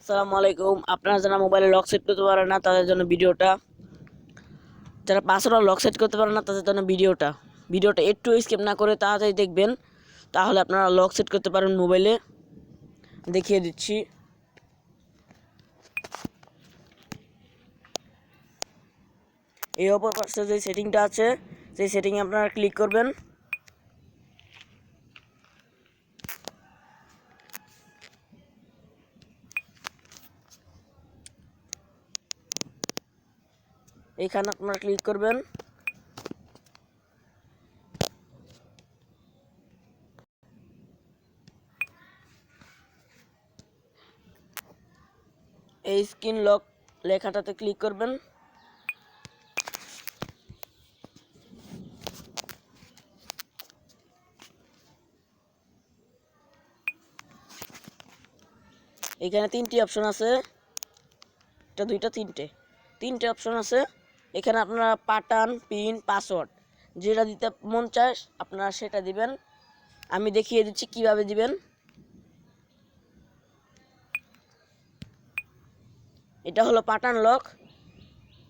আসসালামু আলাইকুম। আপনারা যারা মোবাইলে লক সেট করতে পারেন না তাদের জন্য ভিডিওটা, যারা পাসওয়ার্ড লক সেট করতে পারেন না তাদের জন্য ভিডিওটা একটু স্কিপ না করে তাড়াতাড়ি দেখবেন, তাহলে আপনারা লক সেট করতে পারেন মোবাইলে। দেখিয়ে দিচ্ছি। এই অপর পাশে যে সেটিংটা আছে সেই সেটিংয়ে আপনারা ক্লিক করবেন। এইখানে আপনারা ক্লিক করবেন। এই স্ক্রিন লক লেখাটাতে ক্লিক করবেন। এখানে তিনটি অপশন আছে, এটা দুইটা তিনটে অপশন আছে। এখানে আপনারা প্যাটার্ন, পিন, পাসওয়ার্ড যেটা দিতে মন চায় আপনারা সেটা দিবেন। আমি দেখিয়ে দিচ্ছি কিভাবে দিবেন। এটা হলো প্যাটার্ন লক,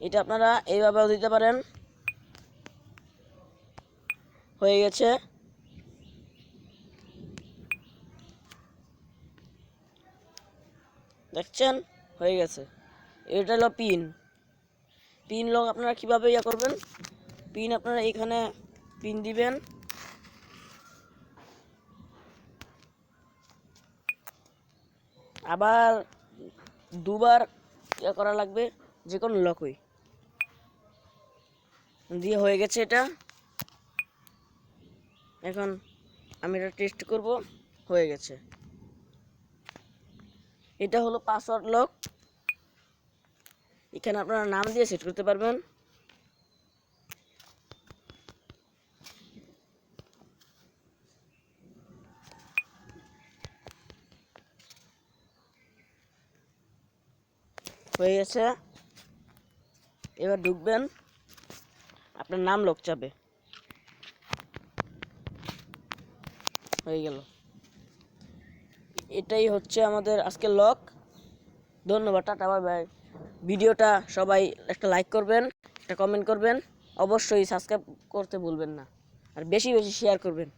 এটা আপনারা এইভাবেও দিতে পারেন। হয়ে গেছে। দেখছেন, হয়ে গেছে। এটা হলো পিন লক। আপনারা কিভাবে করবেন, পিন আপনারা এখানে পিন দিবেন। আবার দুবার করা লাগবে, যে কোনো লকই দিয়ে হয়ে গেছে এটা। এখন আমি এটা টেস্ট করব। হয়ে গেছে। এটা হলো পাসওয়ার্ড লক। এখানে আপনারা নাম দিয়ে সেট করতে পারবেন। হয়ে গেছে। এবার ঢুকবেন, আপনার নাম লক চাবে। হয়ে গেল। এটাই হচ্ছে আমাদের আজকের লক। ধন্যবাদ, টাটা, বাই বাই। ভিডিওটা সবাই একটা লাইক করবেন, একটা কমেন্ট করবেন, অবশ্যই সাবস্ক্রাইব করতে ভুলবেন না, আর বেশি বেশি শেয়ার করবেন।